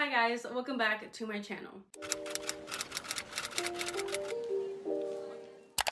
Hi guys, welcome back to my channel.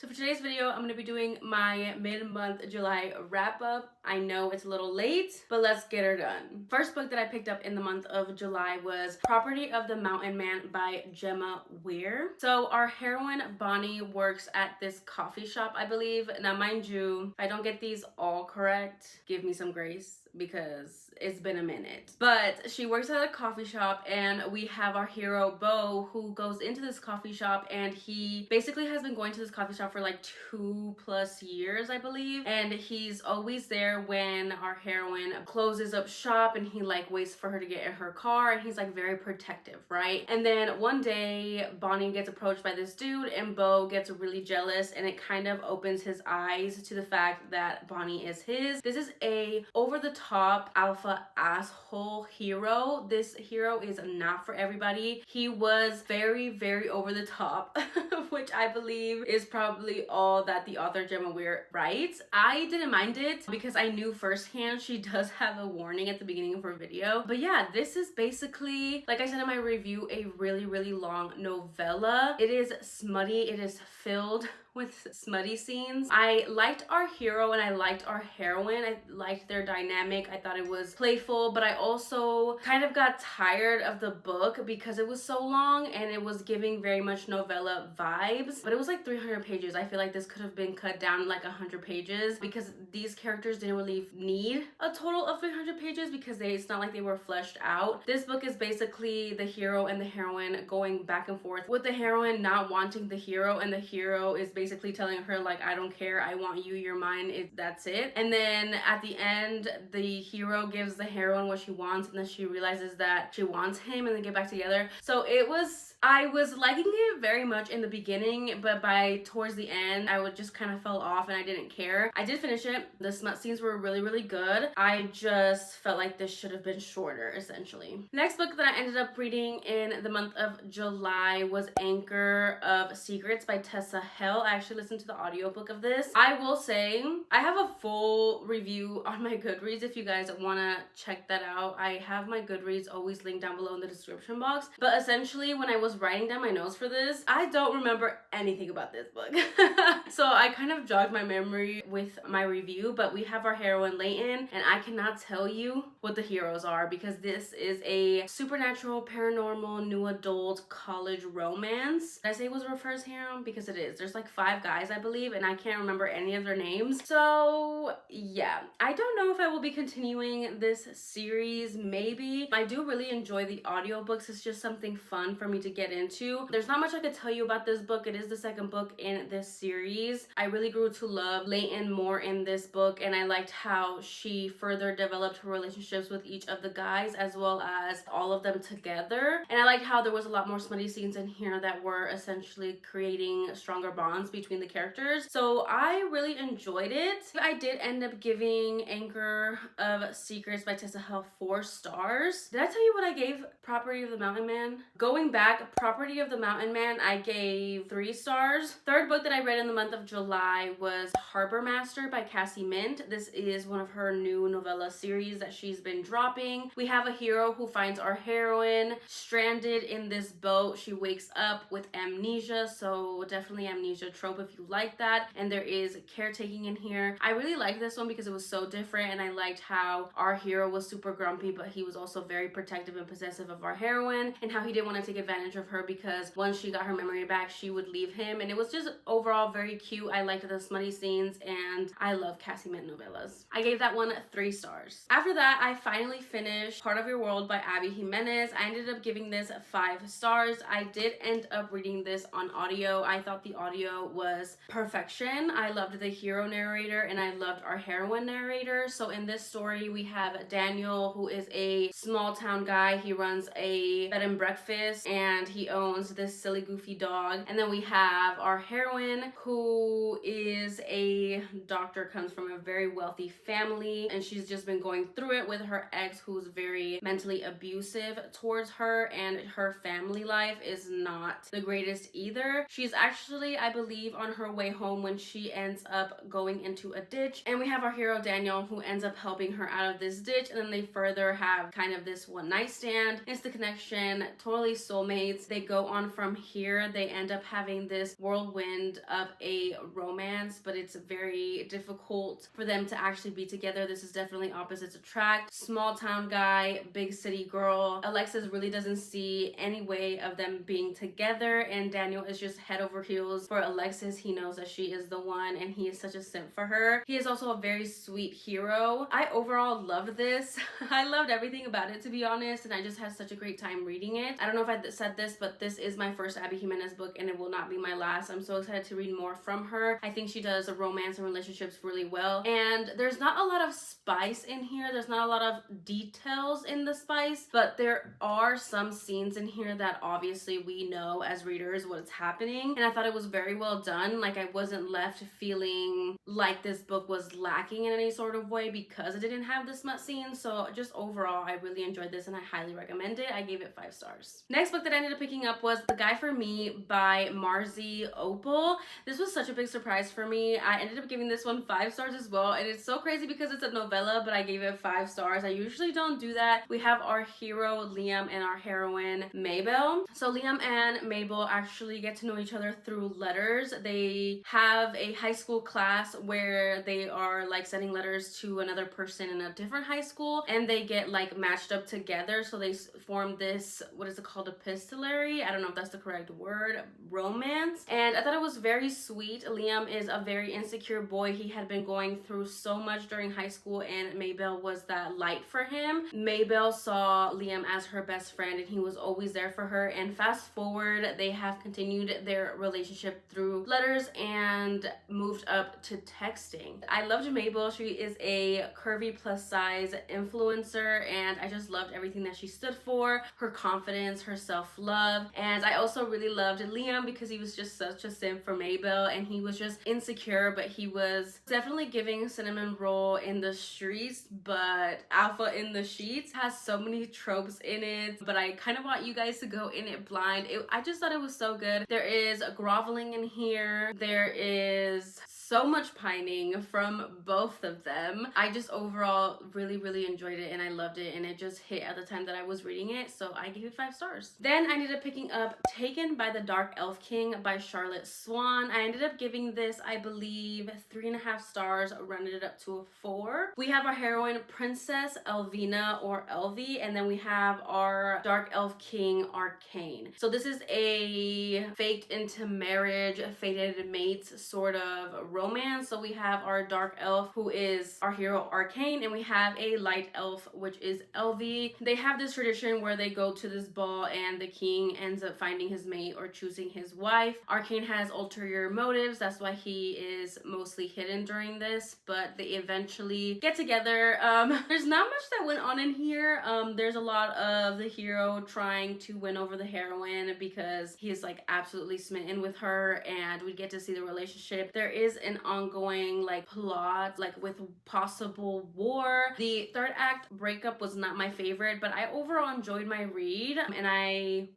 So for today's video, I'm going to be doing my mid-month July wrap-up. I know it's a little late, but let's get her done. First book that I picked up in the month of July was Property of the Mountain Man by Gemma Weir. So our heroine Bonnie works at this coffee shop, I believe. Now mind you, if I don't get these all correct, give me some grace because it's been a minute. But she works at a coffee shop, and we have our hero Bo, who goes into this coffee shop, and he basically has been going to this coffee shop for like 2+ years, I believe, and he's always there when our heroine closes up shop, and he like waits for her to get in her car, and he's like very protective, right? And then one day Bonnie gets approached by this dude, and Bo gets really jealous, and it kind of opens his eyes to the fact that Bonnie is his. This is a over-the-top alpha asshole hero. This hero is not for everybody. He was very, very over the top, which I believe is probably all that the author Gemma Weir writes. I didn't mind it because I knew firsthand she does have a warning at the beginning of her video. But yeah, this is basically, like I said in my review, a really, really long novella. It is smutty. It is filled with smutty scenes. I liked our hero and I liked our heroine. I liked their dynamic. I thought it was playful, but I also kind of got tired of the book because it was so long and it was giving very much novella vibes. But it was like 300 pages. I feel like this could have been cut down like 100 pages because these characters didn't really need a total of 300 pages because it's not like they were fleshed out. This book is basically the hero and the heroine going back and forth, with the heroine not wanting the hero, and the hero is basically telling her like, I don't care, I want you, you're mine, that's it. And then at the end, the hero gives the heroine what she wants, and then she realizes that she wants him, and they get back together. So I was liking it very much in the beginning, but by towards the end, I would just kind of fell off and I didn't care. I did finish it. The smut scenes were really, really good. I just felt like this should have been shorter, essentially. Next book that I ended up reading in the month of July was Anchor of Secrets by Tessa Hell. I actually listened to the audiobook of this. I will say, I have a full review on my Goodreads if you guys want to check that out. I have my Goodreads always linked down below in the description box. But essentially, when I was writing down my notes for this, I don't remember anything about this book. So I kind of jogged my memory with my review, but we have our heroine Layton, and I cannot tell you what the heroes are because this is a supernatural, paranormal, new adult college romance. Did I say it was her first harem? Because it is. There's like 5 guys, I believe, and I can't remember any of their names. So yeah, I don't know if I will be continuing this series. Maybe. I do really enjoy the audiobooks. It's just something fun for me to get into. There's not much I could tell you about this book. It is the second book in this series. I really grew to love Layton more in this book, and I liked how she further developed her relationships with each of the guys as well as all of them together. And I liked how there was a lot more smutty scenes in here that were essentially creating stronger bonds between the characters. So I really enjoyed it. I did end up giving Anchor of Secrets by Tessa Hell 4 stars. Did I tell you what I gave Property of the Mountain Man? Going back, Property of the Mountain Man, I gave 3 stars. Third book that I read in the month of July was Harbor Master by Cassie Mint. This is one of her new novella series that she's been dropping. We have a hero who finds our heroine stranded in this boat. She wakes up with amnesia, so definitely amnesia trope if you like that. And there is caretaking in here. I really liked this one because it was so different, and I liked how our hero was super grumpy, but he was also very protective and possessive of our heroine, and how he didn't want to take advantage of her because once she got her memory back, she would leave him. And it was just overall very cute. I liked the smutty scenes, and I love Cassie Mint novellas. I gave that one 3 stars. After that, I finally finished Part of Your World by Abby Jimenez. I ended up giving this 5 stars. I did end up reading this on audio. I thought the audio was perfection. I loved the hero narrator, and I loved our heroine narrator. So in this story, we have Daniel, who is a small town guy. He runs a bed and breakfast, and he owns this silly goofy dog. And then we have our heroine, who is a doctor, comes from a very wealthy family, and she's just been going through it with her ex, who's very mentally abusive towards her, and her family life is not the greatest either. She's actually, I believe, leave on her way home when she ends up going into a ditch. And we have our hero Daniel, who ends up helping her out of this ditch, and then they further have kind of this one night stand, instant connection, totally soulmates. They go on from here. They end up having this whirlwind of a romance, but it's very difficult for them to actually be together. This is definitely opposites attract. Small town guy, big city girl. Alexis really doesn't see any way of them being together, and Daniel is just head over heels for Alexis. He knows that she is the one, and he is such a simp for her. He is also a very sweet hero. I overall loved this. I loved everything about it, to be honest, and I just had such a great time reading it. I don't know if I said this, but this is my first Abby Jimenez book, and it will not be my last. I'm so excited to read more from her. I think she does romance and relationships really well, and there's not a lot of spice in here. There's not a lot of details in the spice, but there are some scenes in here that obviously we know as readers what's happening, and I thought it was very well done. Like, I wasn't left feeling like this book was lacking in any sort of way because it didn't have the smut scenes. So just overall, I really enjoyed this and I highly recommend it. I gave it 5 stars. Next book that I ended up picking up was The Guy for Me by Marzi Opal. This was such a big surprise for me. I ended up giving this one 5 stars as well, and it's so crazy because it's a novella, but I gave it 5 stars. I usually don't do that. We have our hero Liam and our heroine Mabel. So Liam and Mabel actually get to know each other through letters. They have a high school class where they are like sending letters to another person in a different high school, and they get like matched up together. So they form this, what is it called, epistolary? I don't know if that's the correct word, romance. And I thought it was very sweet. Liam is a very insecure boy. He had been going through so much during high school, and Mabel was that light for him. Mabel saw Liam as her best friend, and he was always there for her. And fast forward, they have continued their relationship through letters and moved up to texting. I loved Mabel. She is a curvy plus size influencer, and I just loved everything that she stood for, her confidence, her self-love. And I also really loved Liam because he was just such a simp for Mabel, and he was just insecure, but he was definitely giving cinnamon roll in the streets but alpha in the sheets. Has so many tropes in it, but I kind of want you guys to go in it blind. I just thought it was so good. There is groveling in here. There is so much pining from both of them. I just overall really enjoyed it, and I loved it, and it just hit at the time that I was reading it, so I gave it 5 stars. Then I ended up picking up Taken by the Dark Elf King by Charlotte Swan. I ended up giving this, I believe, 3.5 stars, rounded it up to a 4. We have our heroine Princess Elvina or Elvie, and then we have our Dark Elf King Arcane. So this is a faked into marriage, fated mates sort of romance. So we have our dark elf, who is our hero Arcane, and we have a light elf, which is Elvie. They have this tradition where they go to this ball and the king ends up finding his mate or choosing his wife. Arcane has ulterior motives. That's why he is mostly hidden during this, but they eventually get together. There's not much that went on in here. There's a lot of the hero trying to win over the heroine because he is like absolutely smitten with her, and we get to see the relationship. There is an ongoing like plot like with possible war. The third act breakup was not my favorite, but I overall enjoyed my read, and I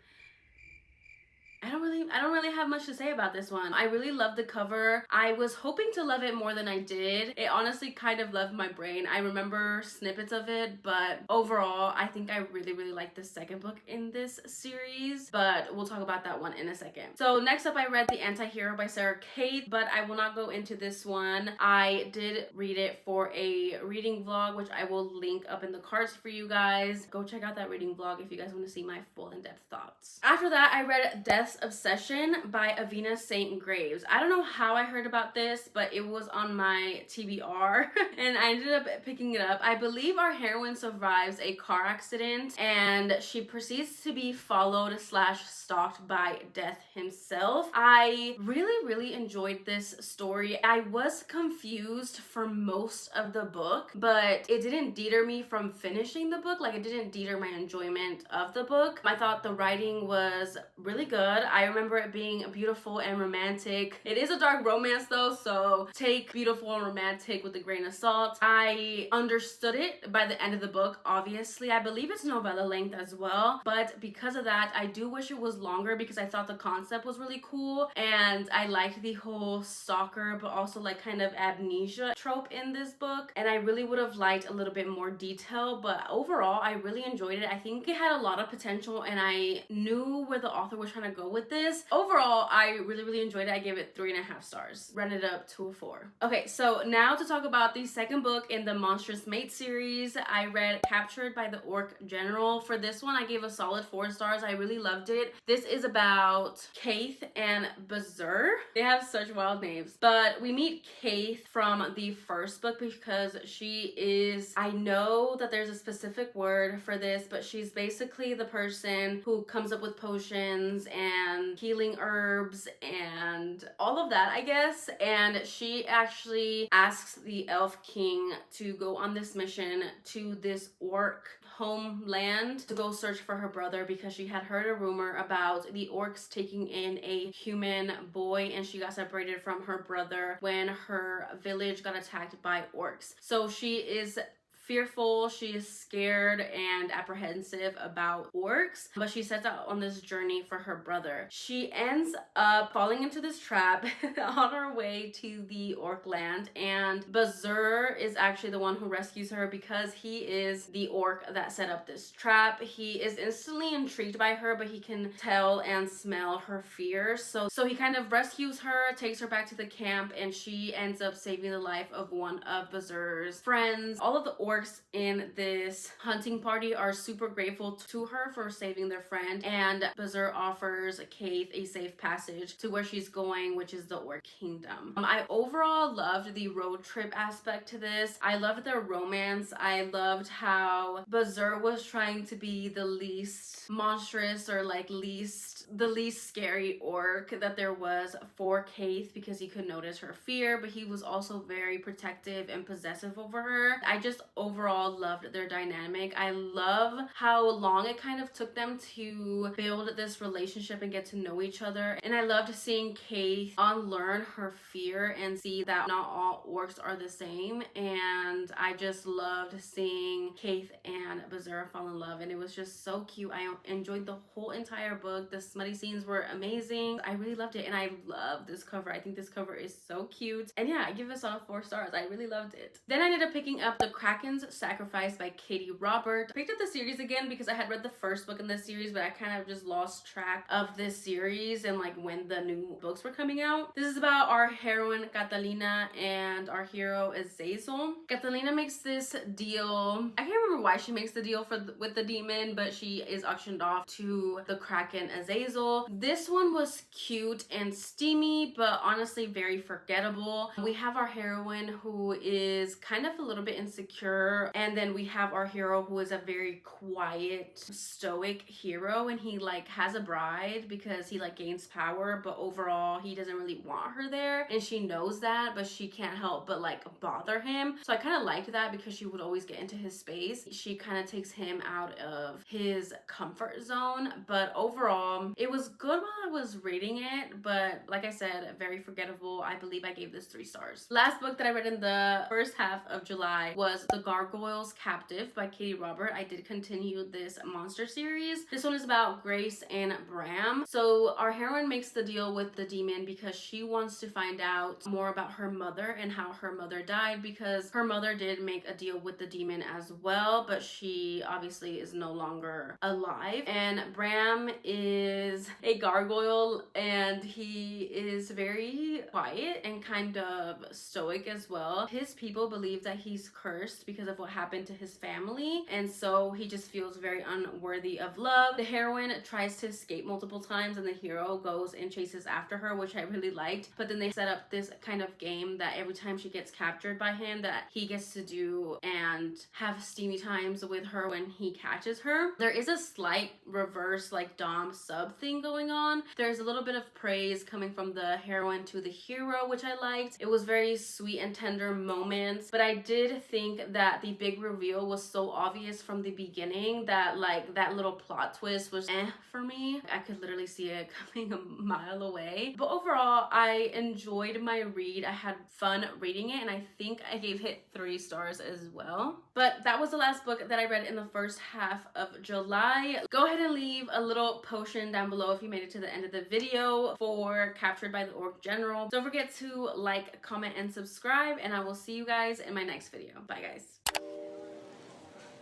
don't really have much to say about this one. I really loved the cover. I was hoping to love it more than I did. It honestly kind of left my brain. I remember snippets of it, but overall, I think I really liked the second book in this series, but we'll talk about that one in a second. So next up, I read The Antihero by Sarah Kate, but I will not go into this one. I did read it for a reading vlog, which I will link up in the cards for you guys. Go check out that reading vlog if you guys want to see my full in-depth thoughts. After that, I read Death's Obsession by Avina St. Graves. I don't know how I heard about this, but it was on my TBR and I ended up picking it up. I believe our heroine survives a car accident and she proceeds to be followed / stalked by Death himself. I really enjoyed this story. I was confused for most of the book, but it didn't deter me from finishing the book. Like, it didn't deter my enjoyment of the book. I thought the writing was really good. Blood. I remember it being beautiful and romantic. It is a dark romance though, so take beautiful and romantic with a grain of salt. I understood it by the end of the book, obviously. I believe it's novella length as well, but because of that, I do wish it was longer because I thought the concept was really cool, and I liked the whole stalker but also like kind of amnesia trope in this book, and I really would have liked a little bit more detail, but overall I really enjoyed it. I think it had a lot of potential and I knew where the author was trying to go with this. Overall, I really enjoyed it. I gave it 3.5 stars. Rented up to a 4. Okay, so now to talk about the second book in the Monstrous Mate series. I read Captured by the Orc General. For this one, I gave a solid 4 stars. I really loved it. This is about Kaith and Bazur. They have such wild names. But we meet Kaith from the first book because she is, I know that there's a specific word for this, but she's basically the person who comes up with potions and healing herbs and all of that, I guess. And she actually asks the Elf King to go on this mission to this orc homeland to go search for her brother because she had heard a rumor about the orcs taking in a human boy, and she got separated from her brother when her village got attacked by orcs. So she is fearful, she is scared and apprehensive about orcs, but she sets out on this journey for her brother. She ends up falling into this trap on her way to the orc land, and Bazur is actually the one who rescues her because he is the orc that set up this trap. He is instantly intrigued by her, but he can tell and smell her fear, so he kind of rescues her, takes her back to the camp, and she ends up saving the life of one of Bazur's friends. All of the orcs in this hunting party are super grateful to her for saving their friend, and Bazur offers Kaith a safe passage to where she's going, which is the Orc Kingdom. I overall loved the road trip aspect to this. I loved their romance. I loved how Bazur was trying to be the least monstrous or like the least scary orc that there was for Kaith because he could notice her fear, but he was also very protective and possessive over her. I just overall loved their dynamic. I love how long it kind of took them to build this relationship and get to know each other, and I loved seeing Kaith unlearn her fear and see that not all orcs are the same, and I just loved seeing Kaith and Bazur fall in love, and it was just so cute. I enjoyed the whole entire book. The smutty scenes were amazing. I really loved it, and I love this cover. I think this cover is so cute, and yeah, I give this all 4 stars. I really loved it. Then I ended up picking up the Krakens Sacrifice by Katie Robert. I picked up the series again because I had read the first book in this series, but I kind of just lost track of this series and like when the new books were coming out. This is about our heroine Catalina and our hero Azazel. Catalina makes this deal. I can't remember why she makes the deal with the demon, but she is auctioned off to the Kraken Azazel. This one was cute and steamy, but honestly very forgettable. We have our heroine who is kind of a little bit insecure, and then we have our hero who is a very quiet, stoic hero, and he like has a bride because he like gains power, but overall he doesn't really want her there, and she knows that, but she can't help but like bother him. So I kind of liked that because she would always get into his space. She kind of takes him out of his comfort zone, but overall it was good while I was reading it, but like I said, very forgettable. I believe I gave this 3 stars. Last book that I read in the first half of July was The Gargoyle Captive by Katie Robert. I did continue this monster series. This one is about Grace and Bram. So our heroine makes the deal with the demon because she wants to find out more about her mother and how her mother died, because her mother did make a deal with the demon as well, but she obviously is no longer alive. And Bram is a gargoyle, and he is very quiet and kind of stoic as well. His people believe that he's cursed because of what happened to his family, and so he just feels very unworthy of love. The heroine tries to escape multiple times, and the hero goes and chases after her, which I really liked, but then they set up this kind of game that every time she gets captured by him that he gets to do and have steamy times with her when he catches her. There is a slight reverse like dom sub love thing going on. There's a little bit of praise coming from the heroine to the hero, which I liked. It was very sweet and tender moments, but I did think that the big reveal was so obvious from the beginning that like that little plot twist was for me. I could literally see it coming a mile away. But overall, I enjoyed my read. I had fun reading it, and I think I gave it 3 stars as well. But that was the last book that I read in the first half of July. Go ahead and leave a little potion down below if you made it to the end of the video for Captured by the Orc General. Don't forget to like, comment, and subscribe, and I will see you guys in my next video. Bye,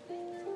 guys.